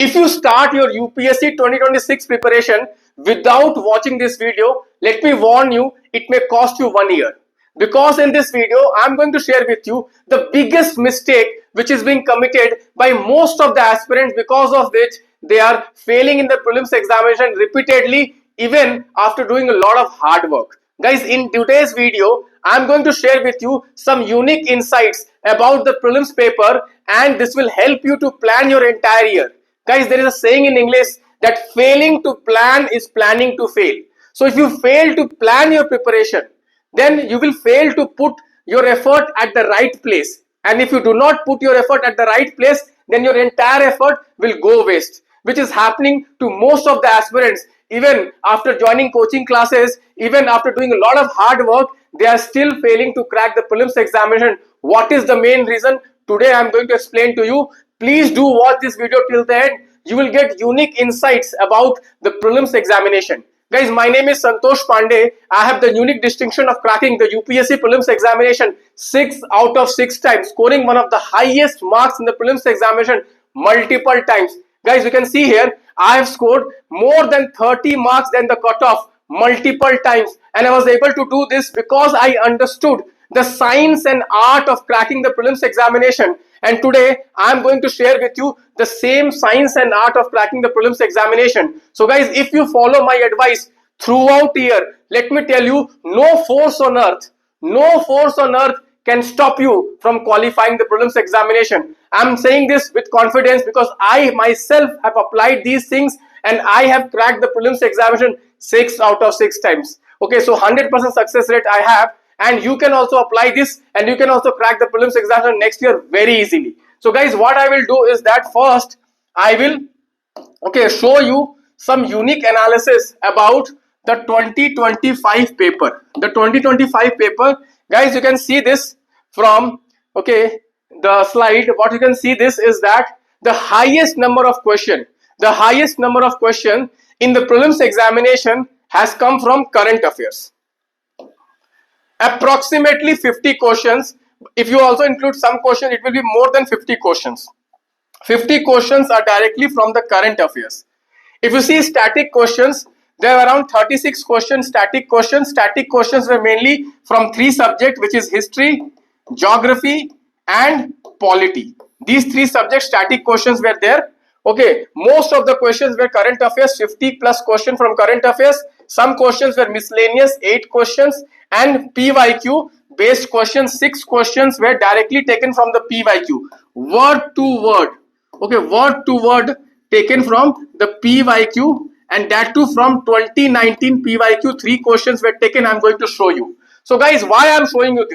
If you start your UPSC 2026 preparation without watching this video, let me warn you, it may cost you 1 year. Because in this video, I'm going to share with you the biggest mistake which is being committed by most of the aspirants, because of which they are failing in the prelims examination repeatedly, even after doing a lot of hard work. Guys, in today's video, I'm going to share with you some unique insights about the prelims paper, and this will help you to plan your entire year. Guys, there is a saying in English that failing to plan is planning to fail. So if you fail to plan your preparation, then you will fail to put your effort at the right place. And if you do not put your effort at the right place, then your entire effort will go waste, which is happening to most of the aspirants. Even after joining coaching classes, even after doing a lot of hard work, they are still failing to crack the prelims examination. What is the main reason? Today I am going to explain to you. Please do watch this video till the end. You will get unique insights about the prelims examination. Guys, my name is Santosh Pandey. I have the unique distinction of cracking the UPSC Prelims examination 6 out of 6 times, scoring one of the highest marks in the prelims examination multiple times. Guys, you can see here, I have scored more than 30 marks than the cutoff multiple times. And I was able to do this because I understood the science and art of cracking the prelims examination. And today I am going to share with you the same science and art of cracking the prelims examination. So guys, if you follow my advice throughout the year, let me tell you, no force on earth can stop you from qualifying the prelims examination. I'm saying this with confidence because I myself have applied these things and I have cracked the prelims examination 6 out of 6 times. Okay, so 100% success rate I have. And you can also apply this and you can also crack the prelims examination next year very easily. So guys, what I will do is that first I will show you some unique analysis about the 2025 paper. The 2025 paper, guys, you can see this from the slide. What you can see this is that the highest number of question in the prelims examination has come from current affairs. Approximately 50 questions. If you also include some question, it will be more than 50 questions. 50 questions are directly from the current affairs. If you see static questions, there are around 36 questions, static questions. Static questions were mainly from 3 subjects, which is history, geography and polity. These 3 subjects, static questions were there. Okay, most of the questions were current affairs, 50 plus question from current affairs. Some questions were miscellaneous, 8 questions, and PYQ based questions, 6 questions were directly taken from the PYQ. Word to word taken from the PYQ, and that too from 2019 PYQ. 3 questions were taken. I'm going to show you. So guys, why I'm showing you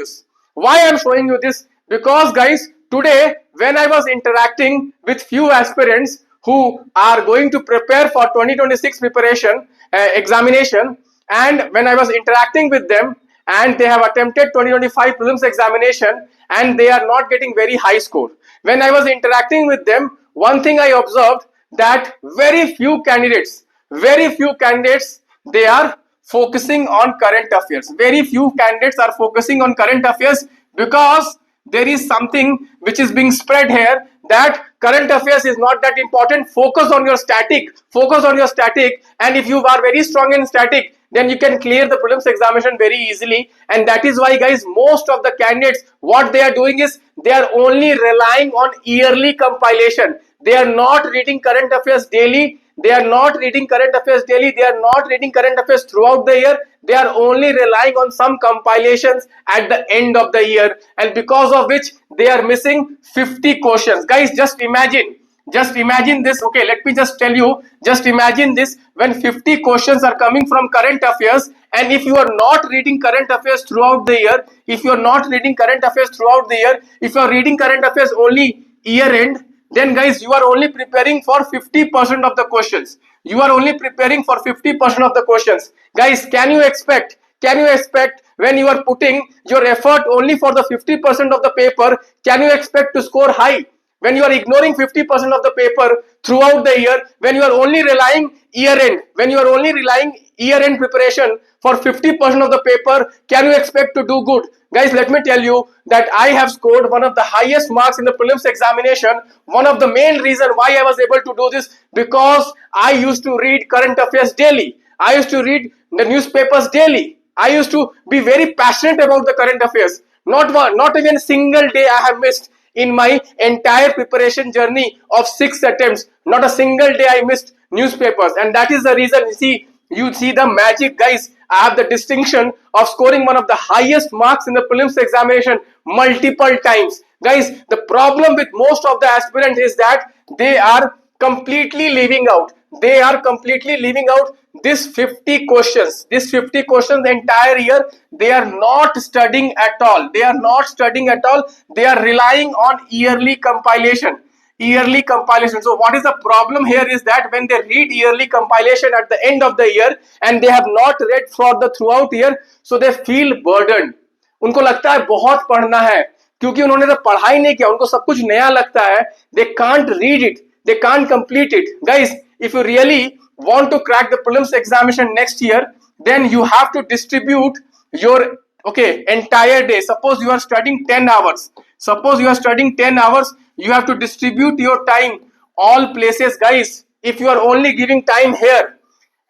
this? Because guys, today when I was interacting with few aspirants who are going to prepare for 2026 preparation examination, and when I was interacting with them and they have attempted 2025 prelims examination and they are not getting very high score. When I was interacting with them, one thing I observed that very few candidates, they are focusing on current affairs. Very few candidates are focusing on current affairs because there is something which is being spread here that current affairs is not that important. Focus on your static, and if you are very strong in static, then you can clear the prelims examination very easily. And that is why guys, most of the candidates, what they are doing is they are only relying on yearly compilation. They are not reading current affairs daily. They are not reading current affairs throughout the year. They are only relying on some compilations at the end of the year, and because of which they are missing 50 questions. Guys, just imagine this. Okay, let me just tell you, just imagine this, when 50 questions are coming from current affairs, and if you are not reading current affairs throughout the year, if you are reading current affairs only year end, then guys, you are only preparing for 50% of the questions. Guys, can you expect when you are putting your effort only for the 50% of the paper, can you expect to score high? When you are ignoring 50% of the paper throughout the year, when you are only relying year end preparation for 50% of the paper, can you expect to do good? Guys, let me tell you that I have scored one of the highest marks in the prelims examination. One of the main reason why I was able to do this, because I used to read current affairs daily. I used to read the newspapers daily. I used to be very passionate about the current affairs. Not even a single day I have missed in my entire preparation journey of 6 attempts. Not a single day I missed newspapers, and that is the reason you see the magic, guys. I have the distinction of scoring one of the highest marks in the prelims examination multiple times. Guys, the problem with most of the aspirants is that they are completely leaving out. They are completely leaving out this 50 questions. This 50 questions the entire year, they are not studying at all. They are not studying at all. They are relying on yearly compilation. Yearly compilation. So what is the problem here is that when they read yearly compilation at the end of the year and they have not read for the throughout year, so they feel burdened. उनको लगता है बहुत पढ़ना है, क्योंकि उन्होंने तो पढ़ाई नहीं किया, उनको सब कुछ नया लगता है. They can't read it, they can't complete it. Guys, if you really want to crack the prelims examination next year, then you have to distribute your entire day. Suppose you are studying 10 hours. Suppose you are studying 10 hours, you have to distribute your time all places, guys. If you are only giving time here,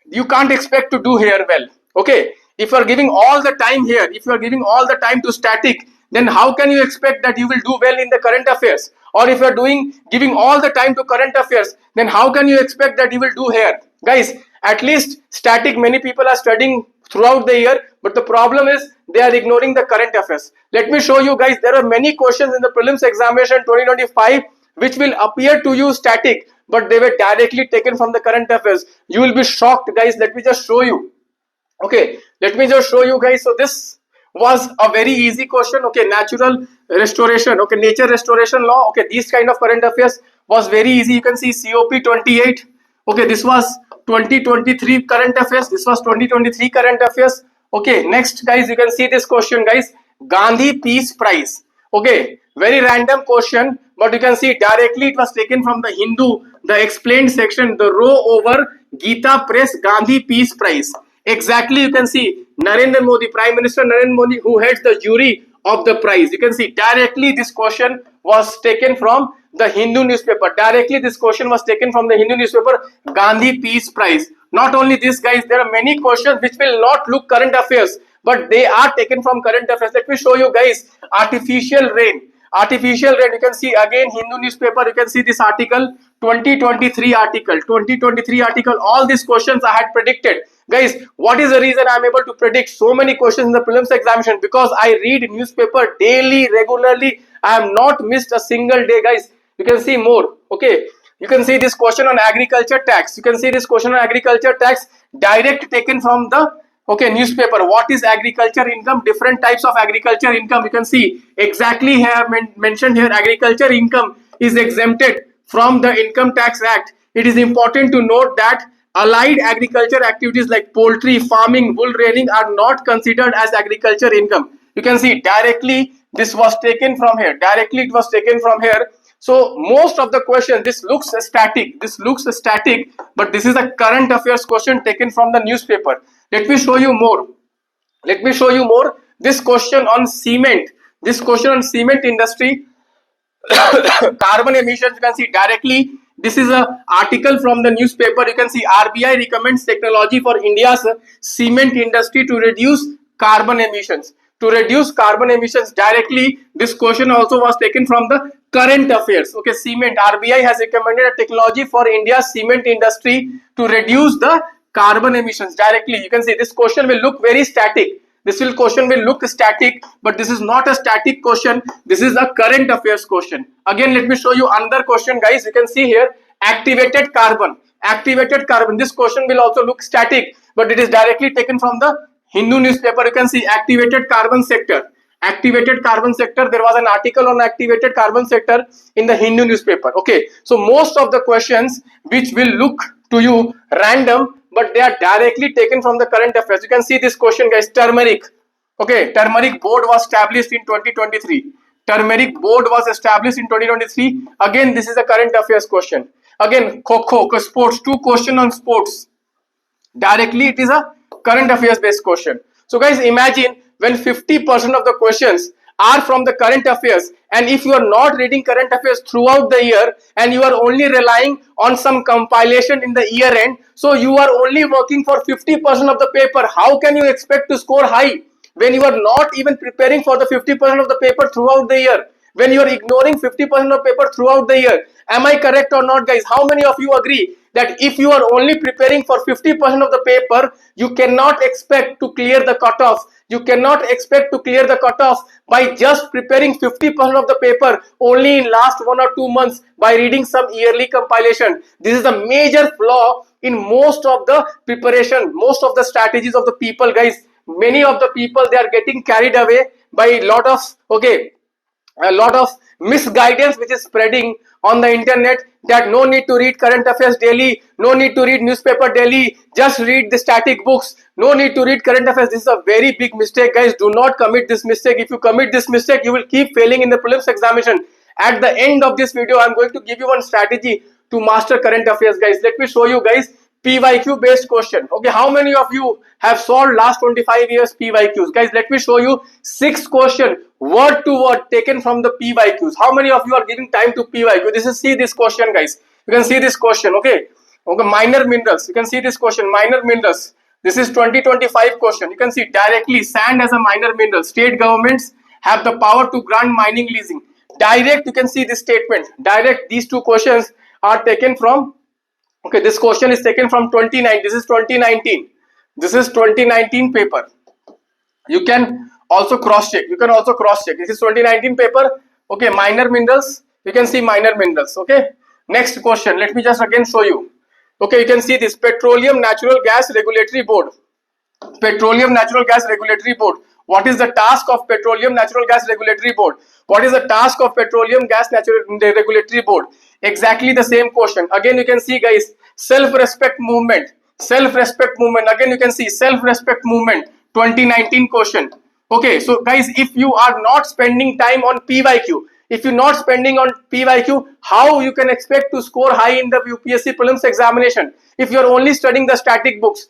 you can't expect to do here well. Okay, if you are giving all the time here, if you are giving all the time to static, then how can you expect that you will do well in the current affairs? Or if you are giving all the time to current affairs, then how can you expect that you will do here? Guys, at least static, many people are studying throughout the year, but the problem is they are ignoring the current affairs. Let me show you, guys. There are many questions in the prelims examination 2025 which will appear to you static, but they were directly taken from the current affairs. You will be shocked, guys. Let me just show you. Okay, let me just show you, guys. So this was a very easy question. Okay, natural restoration, okay, nature restoration law. Okay, these kind of current affairs was very easy. You can see COP 28. Okay, this was 2023 current affairs. This was 2023 current affairs. Okay, next, guys, you can see this question, guys. Gandhi Peace Prize. Okay, very random question, but you can see directly it was taken from the Hindu, the explained section, the row over Gita Press Gandhi Peace Prize. Exactly, you can see Narendra Modi, Prime Minister Narendra Modi, who heads the jury of the prize. You can see directly this question was taken from the Hindu newspaper. Directly this question was taken from the Hindu newspaper, Gandhi Peace Prize. Not only this, guys, there are many questions which will not look current affairs, but they are taken from current affairs. Let me show you, guys. Artificial rain. Artificial rain. You can see again Hindu newspaper. You can see this article, 2023 article. 2023 article. All these questions I had predicted. Guys, what is the reason I am able to predict so many questions in the prelims examination? Because I read newspaper daily, regularly. I have not missed a single day, guys. You can see more. Okay. You can see this question on agriculture tax. You can see this question on agriculture tax, direct taken from the newspaper. What is agriculture income? Different types of agriculture income. You can see exactly here mentioned here. Agriculture income is exempted from the Income Tax Act. It is important to note that allied agriculture activities like poultry, farming, wool rearing are not considered as agriculture income. You can see directly this was taken from here. Directly it was taken from here. So most of the question, this looks static. This looks static, but this is a current affairs question taken from the newspaper. Let me show you more. Let me show you more. This question on cement. This question on cement industry, carbon emissions. You can see directly. This is an article from the newspaper. You can see RBI recommends technology for India's cement industry to reduce carbon emissions. To reduce carbon emissions directly, this question also was taken from the current affairs. Okay, cement. RBI has recommended a technology for India's cement industry to reduce the carbon emissions directly. You can see this question will look very static. Question will look static, but this is not a static question. This is a current affairs question. Again, let me show you another question, guys. You can see here activated carbon. Activated carbon. This question will also look static, but it is directly taken from the Hindu newspaper. You can see activated carbon sector. Activated carbon sector. There was an article on activated carbon sector in the Hindu newspaper. Okay, so most of the questions which will look to you random, but they are directly taken from the current affairs. You can see this question, guys. Turmeric. Okay, turmeric board was established in 2023. Turmeric board was established in 2023. Again, this is a current affairs question. Again, Kho, sports. 2 questions on sports. Directly, it is a current affairs based question. So, guys, imagine when 50% of the questions are from the current affairs, and if you are not reading current affairs throughout the year and you are only relying on some compilation in the year end, so you are only working for 50% of the paper, how can you expect to score high when you are not even preparing for the 50% of the paper throughout the year, when you are ignoring 50% of paper throughout the year? Am I correct or not, guys? How many of you agree that if you are only preparing for 50% of the paper, you cannot expect to clear the cutoff? You cannot expect to clear the cutoff by just preparing 50% of the paper only in last 1 or 2 months by reading some yearly compilation. This is a major flaw in most of the preparation, most of the strategies of the people, guys. Many of the people, they are getting carried away by a lot of misguidance which is spreading on the internet, that no need to read current affairs daily, no need to read newspaper daily, just read the static books, no need to read current affairs. This is a very big mistake, guys. Do not commit this mistake. If you commit this mistake, you will keep failing in the prelims examination. At the end of this video, I'm going to give you one strategy to master current affairs, guys. Let me show you, guys, PYQ based question. Okay, how many of you have solved last 25 years PYQs? Guys, let me show you 6 question word to word taken from the PYQs. How many of you are giving time to PYQ? See this question, guys. You can see this question. Okay, minor minerals. You can see this question, minor minerals. This is 2025 question. You can see directly sand as a minor mineral. State governments have the power to grant mining leasing. Direct, you can see this statement. Direct, these 2 questions are taken from, okay, this question is taken from 2019. This is 2019. This is 2019 paper. You can also cross check. This is 2019 paper. Okay, minor minerals. You can see minor minerals. Okay. Next question. Let me just again show you. Okay, you can see this Petroleum Natural Gas Regulatory Board. Petroleum Natural Gas Regulatory Board. What is the task of Petroleum Natural Gas Regulatory Board? What is the task of Petroleum Gas Natural Regulatory Board? Exactly the same question. Again, you can see, guys, self-respect movement. Self-respect movement. Again, you can see self-respect movement. 2019 question. Okay, so guys, if you are not spending time on PYQ, how you can expect to score high in the UPSC Prelims examination? If you are only studying the static books,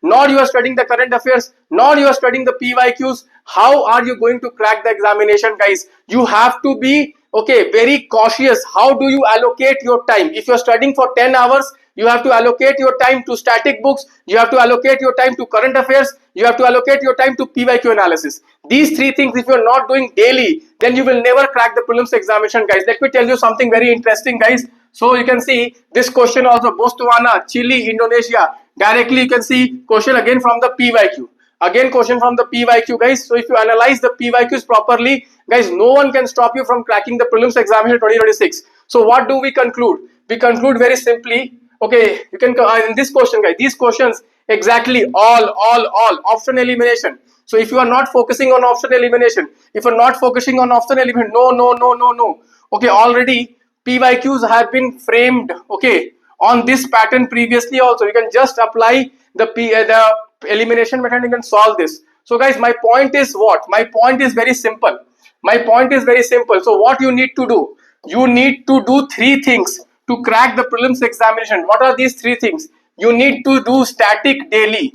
nor you are studying the current affairs, nor you are studying the PYQs, how are you going to crack the examination, guys? You have to be, okay, very cautious. How do you allocate your time? If you are studying for 10 hours, you have to allocate your time to static books, you have to allocate your time to current affairs, you have to allocate your time to PYQ analysis. These 3 things, if you are not doing daily, then you will never crack the prelims examination, guys. Let me tell you something very interesting, guys. So you can see this question also, Botswana, Chile, Indonesia. Directly you can see question again from the PYQ. Again question from the PYQ, guys. So if you analyze the PYQs properly, guys, no one can stop you from cracking the prelims examination 2026. So what do we conclude? We conclude very simply. Okay, you can in this question, guys, these questions exactly all option elimination. So if you are not focusing on option elimination, no. Okay, already PYQs have been framed, okay, on this pattern previously also. You can just apply the elimination method and you can solve this. So guys, my point is what? My point is very simple. So what you need to do? You need to do 3 things to crack the prelims examination. What are these 3 things? You need to do static daily,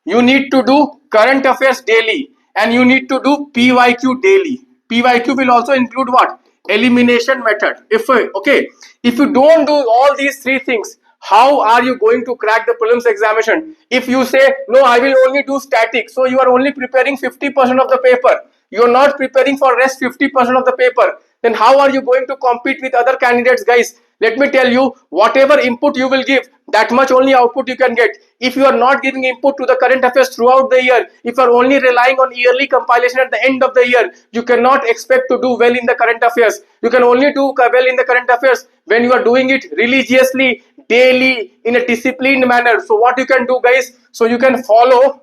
you need to do current affairs daily, and you need to do PYQ daily. PYQ will also include what? Elimination method. If you don't do all these 3 things, how are you going to crack the prelims examination? If you say, no, I will only do static, so you are only preparing 50% of the paper, you are not preparing for rest 50% of the paper, then how are you going to compete with other candidates, guys? Let me tell you, whatever input you will give, that much only output you can get. If you are not giving input to the current affairs throughout the year, if you are only relying on yearly compilation at the end of the year, you cannot expect to do well in the current affairs. You can only do well in the current affairs when you are doing it religiously, daily, in a disciplined manner. So what you can do, guys, so you can follow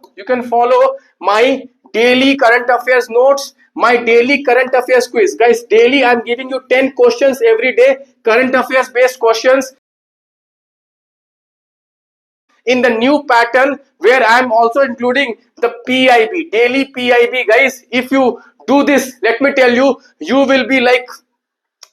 my daily current affairs notes, my daily current affairs quiz. Guys, daily I'm giving you 10 questions every day, current affairs based questions in the new pattern, where I'm also including the PIB, daily PIB. Guys, if you do this, let me tell you, you will be like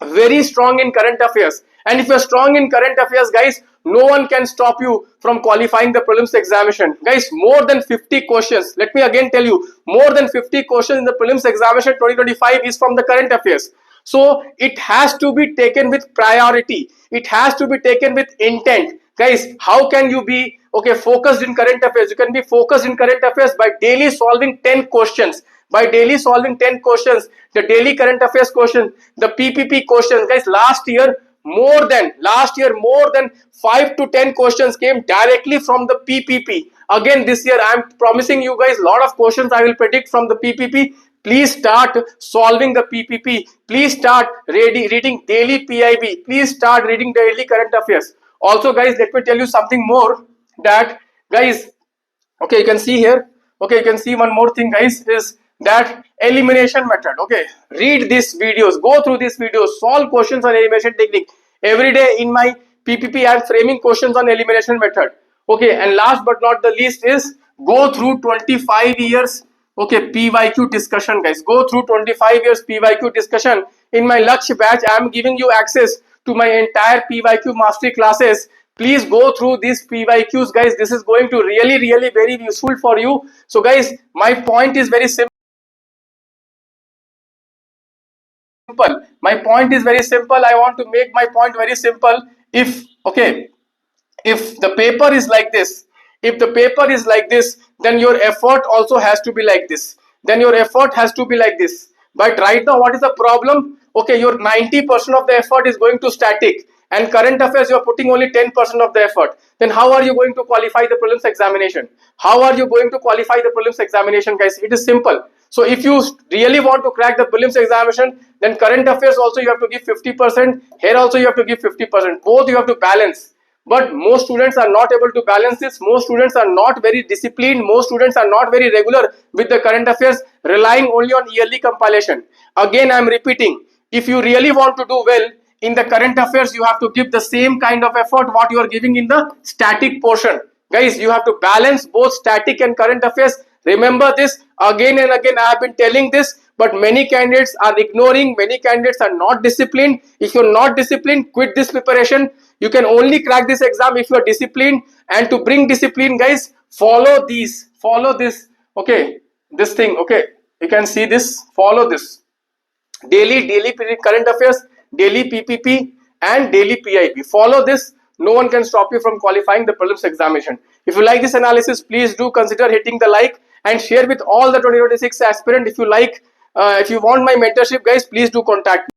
very strong in current affairs. And if you're strong in current affairs, guys, no one can stop you from qualifying the prelims examination. Guys, more than 50 questions. Let me again tell you, more than 50 questions in the prelims examination 2025 is from the current affairs. So it has to be taken with priority. It has to be taken with intent. Guys, how can you be focused in current affairs? You can be focused in current affairs by daily solving 10 questions. By daily solving 10 questions, the daily current affairs question, the PPP questions. Guys, last year more than 5 to 10 questions came directly from the PPP. Again, this year I am promising you guys a lot of questions I will predict from the PPP. Please start solving the PPP. Please start reading daily PIB. Please start reading daily current affairs. Also, guys, let me tell you something more, that guys, you can see here, you can see one more thing, guys, is that elimination method. Read these videos, go through these videos, solve questions on elimination technique. Every day in my PPP I am framing questions on elimination method. And last but not the least is go through 25 years PYQ discussion, guys. Go through 25 years PYQ discussion. In my Lakshya batch I am giving you access to my entire PYQ mastery classes. Please go through these PYQs, guys. This is going to really very useful for you. So guys, my point is very simple. My point is very simple. I want to make my point very simple. If the paper is like this, then your effort also has to be like this. But right now, what is the problem? Your 90% of the effort is going to static, and current affairs you are putting only 10% of the effort. Then how are you going to qualify the prelims examination? Guys? It is simple. So if you really want to crack the prelims examination, then current affairs also you have to give 50%. Here also you have to give 50%. Both you have to balance. But most students are not able to balance this. Most students are not very disciplined. Most students are not very regular with the current affairs, relying only on yearly compilation. Again, I am repeating, if you really want to do well in the current affairs, you have to give the same kind of effort what you are giving in the static portion. Guys, you have to balance both static and current affairs. Remember this again and again. I have been telling this, but many candidates are ignoring. Many candidates are not disciplined. If you're not disciplined, quit this preparation. You can only crack this exam if you are disciplined. And to bring discipline, guys, follow this. This thing. You can see this. Follow this. Daily current affairs, daily PPP, and daily PIB. Follow this. No one can stop you from qualifying the prelims examination. If you like this analysis, please do consider hitting the like and share with all the 2026 aspirant. If you want my mentorship, guys, please do contact me.